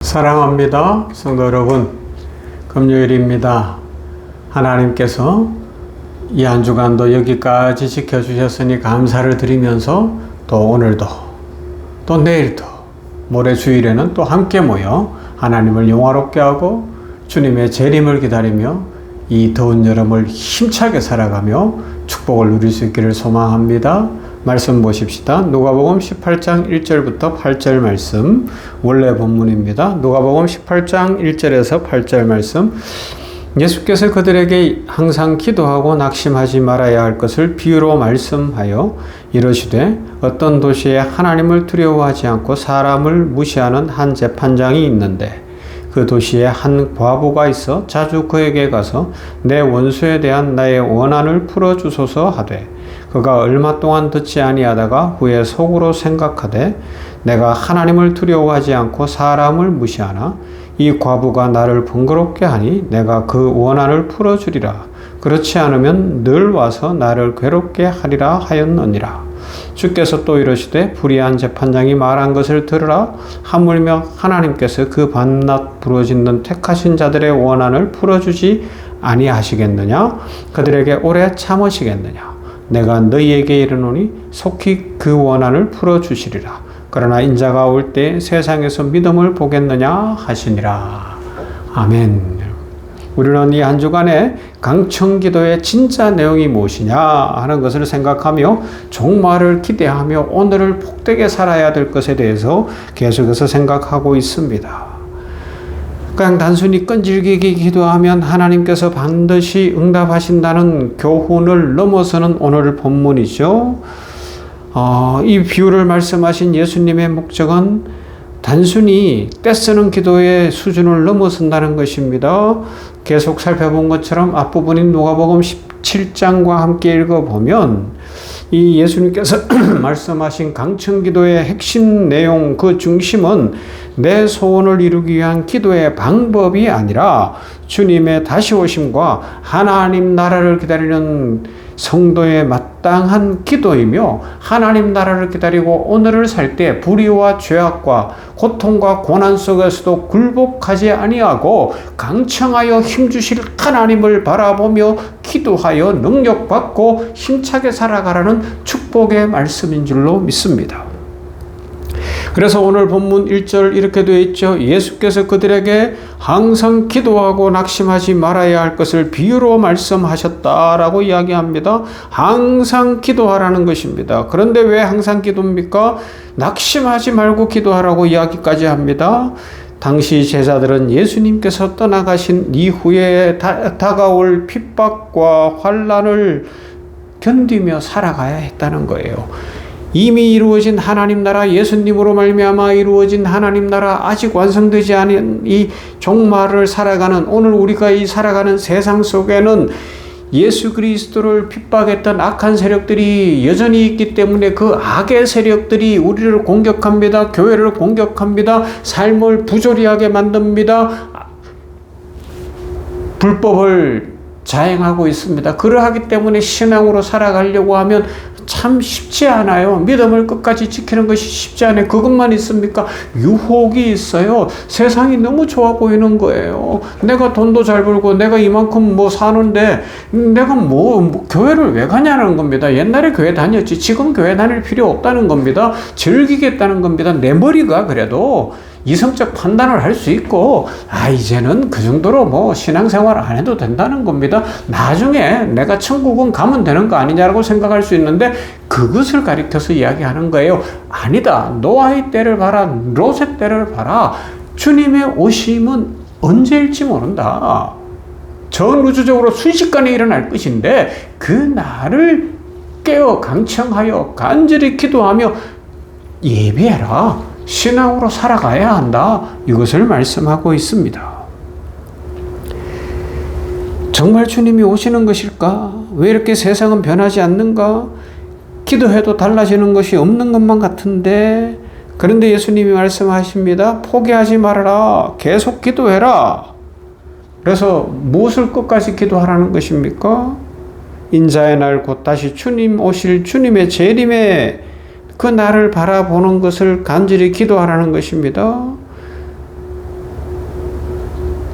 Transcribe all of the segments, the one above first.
사랑합니다. 성도 여러분, 금요일입니다. 하나님께서 이 한 주간도 여기까지 지켜주셨으니 감사를 드리면서 또 오늘도 또 내일도 모레 주일에는 또 함께 모여 하나님을 영화롭게 하고 주님의 재림을 기다리며 이 더운 여름을 힘차게 살아가며 축복을 누릴 수 있기를 소망합니다. 말씀 보십시다. 누가복음 18장 1절부터 8절 말씀, 원래 본문입니다. 누가복음 18장 1절에서 8절 말씀. 예수께서 그들에게 항상 기도하고 낙심하지 말아야 할 것을 비유로 말씀하여 이르시되, 어떤 도시에 하나님을 두려워하지 않고 사람을 무시하는 한 재판장이 있는데, 그 도시에 한 과부가 있어 자주 그에게 가서 내 원수에 대한 나의 원한을 풀어주소서 하되, 그가 얼마 동안 듣지 아니하다가 후에 속으로 생각하되, 내가 하나님을 두려워하지 않고 사람을 무시하나 이 과부가 나를 번거롭게 하니 내가 그 원한을 풀어주리라. 그렇지 않으면 늘 와서 나를 괴롭게 하리라 하였느니라. 주께서 또 이르시되, 불의한 재판장이 말한 것을 들으라. 하물며 하나님께서 그 밤낮 부르짖는 택하신 자들의 원한을 풀어주지 아니하시겠느냐? 그들에게 오래 참으시겠느냐? 내가 너희에게 이르노니 속히 그 원한을 풀어주시리라. 그러나 인자가 올 때 세상에서 믿음을 보겠느냐 하시니라. 아멘. 우리는 이 한 주간에 강청기도의 진짜 내용이 무엇이냐 하는 것을 생각하며 종말을 기대하며 오늘을 복되게 살아야 될 것에 대해서 계속해서 생각하고 있습니다. 그냥 단순히 끈질기게 기도하면 하나님께서 반드시 응답하신다는 교훈을 넘어서는 오늘 본문이죠. 이 비유를 말씀하신 예수님의 목적은 단순히 떼쓰는 기도의 수준을 넘어선다는 것입니다. 계속 살펴본 것처럼 앞부분인 누가복음 17장과 함께 읽어보면 이 예수님께서 말씀하신 강청기도의 핵심 내용, 그 중심은 내 소원을 이루기 위한 기도의 방법이 아니라 주님의 다시 오심과 하나님 나라를 기다리는 성도의 마땅한 기도이며, 하나님 나라를 기다리고 오늘을 살 때 불의와 죄악과 고통과 고난 속에서도 굴복하지 아니하고 강청하여 힘주실 하나님을 바라보며 기도하여 능력받고 힘차게 살아가라는 축복의 말씀인 줄로 믿습니다. 그래서 오늘 본문 1절 이렇게 되어 있죠. 예수께서 그들에게 항상 기도하고 낙심하지 말아야 할 것을 비유로 말씀하셨다라고 이야기합니다. 항상 기도하라는 것입니다. 그런데 왜 항상 기도입니까? 낙심하지 말고 기도하라고 이야기까지 합니다. 당시 제자들은 예수님께서 떠나가신 이후에 다가올 핍박과 환난을 견디며 살아가야 했다는 거예요. 이미 이루어진 하나님 나라, 예수님으로 말미암아 이루어진 하나님 나라, 아직 완성되지 않은 이 종말을 살아가는, 오늘 우리가 이 살아가는 세상 속에는 예수 그리스도를 핍박했던 악한 세력들이 여전히 있기 때문에 그 악의 세력들이 우리를 공격합니다. 교회를 공격합니다. 삶을 부조리하게 만듭니다. 불법을 자행하고 있습니다. 그러하기 때문에 신앙으로 살아가려고 하면 참 쉽지 않아요. 믿음을 끝까지 지키는 것이 쉽지 않아요. 그것만 있습니까? 유혹이 있어요. 세상이 너무 좋아 보이는 거예요. 내가 돈도 잘 벌고 내가 이만큼 사는데 내가 교회를 왜 가냐는 겁니다. 옛날에 교회 다녔지 지금 교회 다닐 필요 없다는 겁니다. 즐기겠다는 겁니다. 내 머리가 그래도 이성적 판단을 할 수 있고, 이제는 그 정도로 신앙생활 안 해도 된다는 겁니다. 나중에 내가 천국은 가면 되는 거 아니냐라고 생각할 수 있는데, 그것을 가리켜서 이야기하는 거예요. 아니다. 노아의 때를 봐라. 롯의 때를 봐라. 주님의 오심은 언제일지 모른다. 전 우주적으로 순식간에 일어날 것인데, 그 날을 깨어 강청하여 간절히 기도하며 예비해라. 신앙으로 살아가야 한다. 이것을 말씀하고 있습니다. 정말 주님이 오시는 것일까? 왜 이렇게 세상은 변하지 않는가? 기도해도 달라지는 것이 없는 것만 같은데, 그런데 예수님이 말씀하십니다. 포기하지 말아라. 계속 기도해라. 그래서 무엇을 끝까지 기도하라는 것입니까? 인자의 날 곧 다시 주님 오실 주님의 재림에 그 날을 바라보는 것을 간절히 기도하라는 것입니다.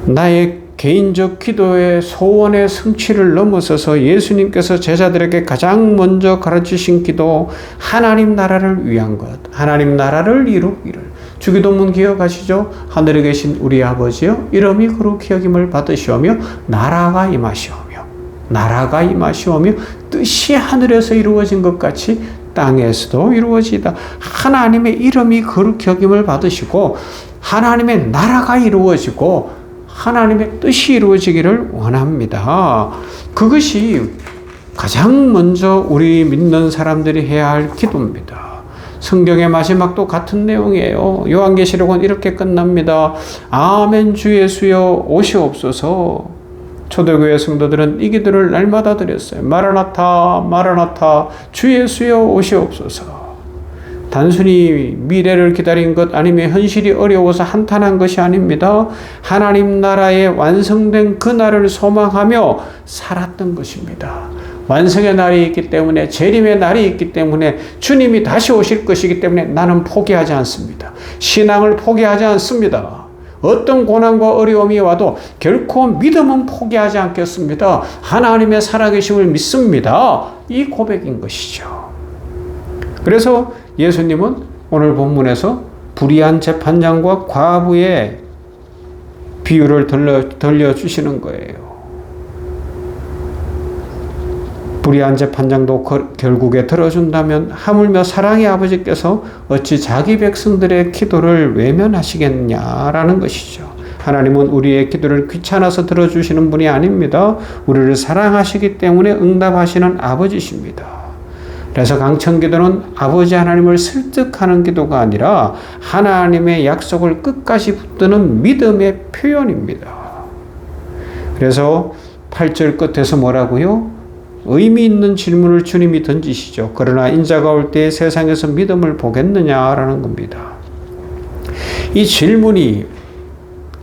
나의 개인적 기도의 소원의 성취를 넘어서서 예수님께서 제자들에게 가장 먼저 가르치신 기도, 하나님 나라를 위한 것, 하나님 나라를 이루기를. 주기도문 기억하시죠? 하늘에 계신 우리 아버지여, 이름이 거룩히 여김을 받으시오며 나라가 임하시오며 뜻이 하늘에서 이루어진 것 같이 땅에서도 이루어지다. 하나님의 이름이 거룩히 여김을 받으시고 하나님의 나라가 이루어지고 하나님의 뜻이 이루어지기를 원합니다. 그것이 가장 먼저 우리 믿는 사람들이 해야 할 기도입니다. 성경의 마지막도 같은 내용이에요. 요한계시록은 이렇게 끝납니다. 아멘 주 예수여 오시옵소서. 초대교회 성도들은 이 기도를 날마다 드렸어요. 마라나타 마라나타 주 예수여 오시옵소서. 단순히 미래를 기다린 것 아니면 현실이 어려워서 한탄한 것이 아닙니다. 하나님 나라의 완성된 그날을 소망하며 살았던 것입니다. 완성의 날이 있기 때문에, 재림의 날이 있기 때문에, 주님이 다시 오실 것이기 때문에 나는 포기하지 않습니다. 신앙을 포기하지 않습니다. 어떤 고난과 어려움이 와도 결코 믿음은 포기하지 않겠습니다. 하나님의 살아계심을 믿습니다. 이 고백인 것이죠. 그래서 예수님은 오늘 본문에서 불의한 재판장과 과부의 비유를 들려주시는 거예요. 불의한 재판장도 결국에 들어준다면 하물며 사랑의 아버지께서 어찌 자기 백성들의 기도를 외면하시겠냐라는 것이죠. 하나님은 우리의 기도를 귀찮아서 들어주시는 분이 아닙니다. 우리를 사랑하시기 때문에 응답하시는 아버지십니다. 그래서 강청기도는 아버지 하나님을 설득하는 기도가 아니라 하나님의 약속을 끝까지 붙드는 믿음의 표현입니다. 그래서 8절 끝에서 뭐라고요? 의미 있는 질문을 주님이 던지시죠. 그러나 인자가 올 때 세상에서 믿음을 보겠느냐라는 겁니다. 이 질문이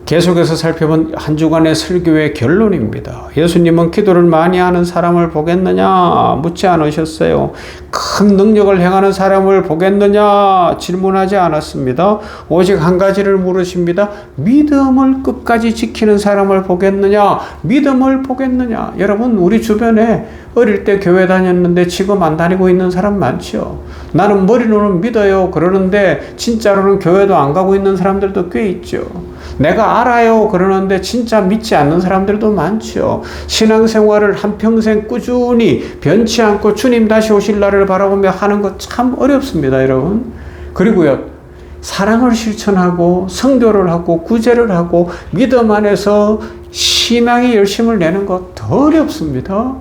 계속해서 살펴본 한 주간의 설교의 결론입니다. 예수님은 기도를 많이 하는 사람을 보겠느냐 묻지 않으셨어요. 큰 능력을 행하는 사람을 보겠느냐 질문하지 않았습니다. 오직 한 가지를 물으십니다. 믿음을 끝까지 지키는 사람을 보겠느냐, 믿음을 보겠느냐. 여러분, 우리 주변에 어릴 때 교회 다녔는데 지금 안 다니고 있는 사람 많죠. 나는 머리로는 믿어요 그러는데 진짜로는 교회도 안 가고 있는 사람들도 꽤 있죠. 내가 알아요 그러는데 진짜 믿지 않는 사람들도 많죠. 신앙생활을 한평생 꾸준히 변치 않고 주님 다시 오실 날을 바라보며 하는 것 참 어렵습니다, 여러분. 그리고요, 사랑을 실천하고 성교를 하고 구제를 하고 믿음 안에서 신앙의 열심을 내는 것 더 어렵습니다.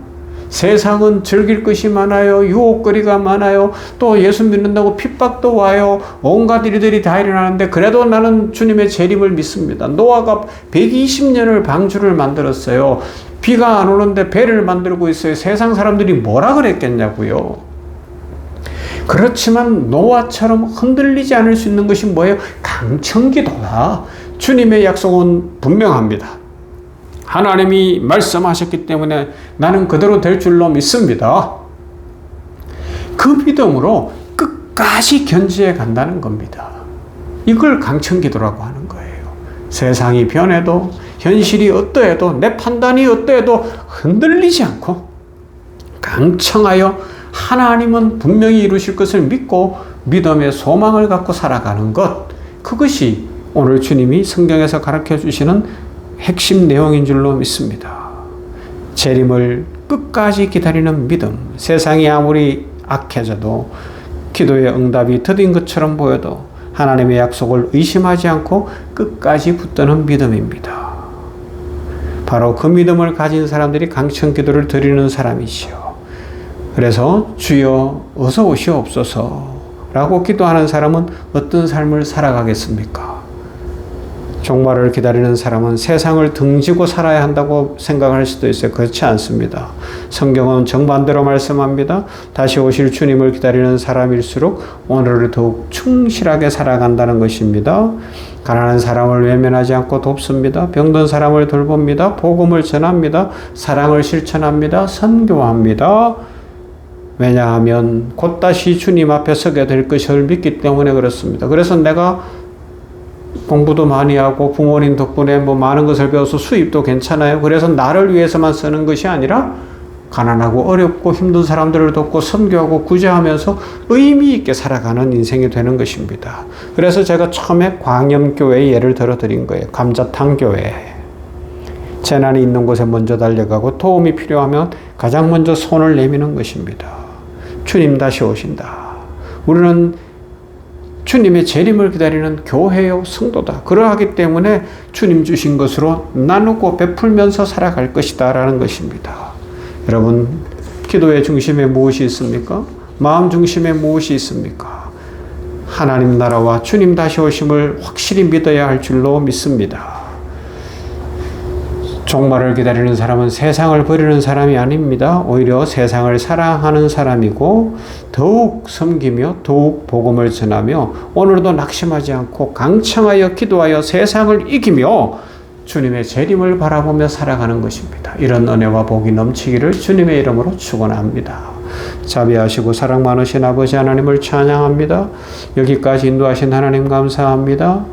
세상은 즐길 것이 많아요. 유혹거리가 많아요. 또 예수 믿는다고 핍박도 와요. 온갖 일들이 다 일어나는데 그래도 나는 주님의 재림을 믿습니다. 노아가 120년을 방주를 만들었어요. 비가 안 오는데 배를 만들고 있어요. 세상 사람들이 뭐라 그랬겠냐고요. 그렇지만 노아처럼 흔들리지 않을 수 있는 것이 뭐예요? 강청기도다. 주님의 약속은 분명합니다. 하나님이 말씀하셨기 때문에 나는 그대로 될 줄로 믿습니다. 그 믿음으로 끝까지 견지해 간다는 겁니다. 이걸 강청기도라고 하는 거예요. 세상이 변해도 현실이 어떠해도 내 판단이 어떠해도 흔들리지 않고 강청하여 하나님은 분명히 이루실 것을 믿고 믿음의 소망을 갖고 살아가는 것, 그것이 오늘 주님이 성경에서 가르쳐 주시는 핵심 내용인 줄로 믿습니다. 재림을 끝까지 기다리는 믿음. 세상이 아무리 악해져도 기도의 응답이 더딘 것처럼 보여도 하나님의 약속을 의심하지 않고 끝까지 붙드는 믿음입니다. 바로 그 믿음을 가진 사람들이 강청기도를 드리는 사람이지요. 그래서 주여 어서 오시옵소서 라고 기도하는 사람은 어떤 삶을 살아가겠습니까? 종말을 기다리는 사람은 세상을 등지고 살아야 한다고 생각할 수도 있어요. 그렇지 않습니다. 성경은 정반대로 말씀합니다. 다시 오실 주님을 기다리는 사람일수록 오늘을 더욱 충실하게 살아간다는 것입니다. 가난한 사람을 외면하지 않고 돕습니다. 병든 사람을 돌봅니다. 복음을 전합니다. 사랑을 실천합니다. 선교합니다. 왜냐하면 곧 다시 주님 앞에 서게 될 것을 믿기 때문에 그렇습니다. 그래서 내가 공부도 많이 하고 부모님 덕분에 뭐 많은 것을 배워서 수입도 괜찮아요. 그래서 나를 위해서만 쓰는 것이 아니라 가난하고 어렵고 힘든 사람들을 돕고 선교하고 구제하면서 의미 있게 살아가는 인생이 되는 것입니다. 그래서 제가 처음에 광염교회 예를 들어 드린 거예요. 감자탕 교회. 재난이 있는 곳에 먼저 달려가고 도움이 필요하면 가장 먼저 손을 내미는 것입니다. 주님 다시 오신다. 우리는 주님의 재림을 기다리는 교회요 성도다. 그러하기 때문에 주님 주신 것으로 나누고 베풀면서 살아갈 것이다 라는 것입니다. 여러분, 기도의 중심에 무엇이 있습니까? 마음 중심에 무엇이 있습니까? 하나님 나라와 주님 다시 오심을 확실히 믿어야 할 줄로 믿습니다. 종말을 기다리는 사람은 세상을 버리는 사람이 아닙니다. 오히려 세상을 사랑하는 사람이고 더욱 섬기며 더욱 복음을 전하며 오늘도 낙심하지 않고 강청하여 기도하여 세상을 이기며 주님의 재림을 바라보며 살아가는 것입니다. 이런 은혜와 복이 넘치기를 주님의 이름으로 축원합니다. 자비하시고 사랑 많으신 아버지 하나님을 찬양합니다. 여기까지 인도하신 하나님 감사합니다.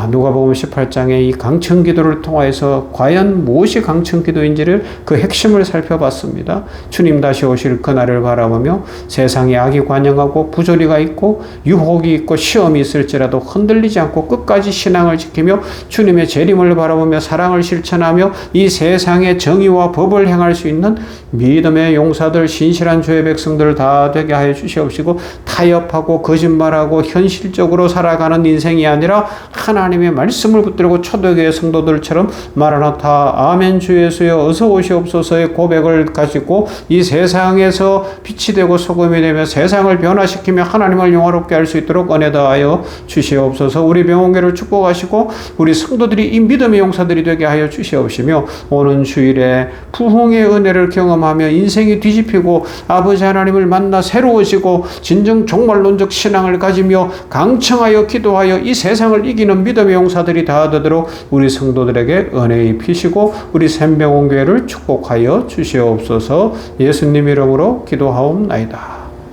누가복음 18장의 이 강청 기도를 통해서 과연 무엇이 강청 기도인지를 그 핵심을 살펴봤습니다. 주님 다시 오실 그날을 바라보며 세상에 악이 관영하고 부조리가 있고 유혹이 있고 시험이 있을지라도 흔들리지 않고 끝까지 신앙을 지키며 주님의 재림을 바라보며 사랑을 실천하며 이 세상의 정의와 법을 행할 수 있는 믿음의 용사들, 신실한 주의 백성들 다 되게 하여 주시옵시고 타협하고 거짓말하고 현실적으로 살아가는 인생이 아니라 하나님의 말씀을 붙들고 초대교회 성도들처럼 마라나타 아멘 주 예수여 어서 오시옵소서의 고백을 가지고 이 세상에서 빛이 되고 소금이 되며 세상을 변화시키며 하나님을 영화롭게 할 수 있도록 은혜 더하여 주시옵소서. 우리 병원교를 축복하시고 우리 성도들이 이 믿음의 용사들이 되게 하여 주시옵시며 오는 주일에 부흥의 은혜를 경험하며 인생이 뒤집히고 아버지 하나님을 만나 새로우시고 진정 종말론적 신앙을 가지며 강청하여 기도하여 이 세상을 이기는 믿음의 용사들이 다 되도록 우리 성도들에게 은혜 입히시고 우리 샘병원교회를 축복하여 주시옵소서. 예수님 이름으로 기도하옵나이다.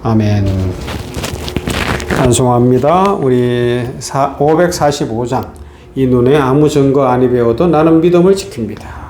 아멘. 찬송합니다. 우리 545장 이 눈에 아무 증거 아니 배워도 나는 믿음을 지킵니다.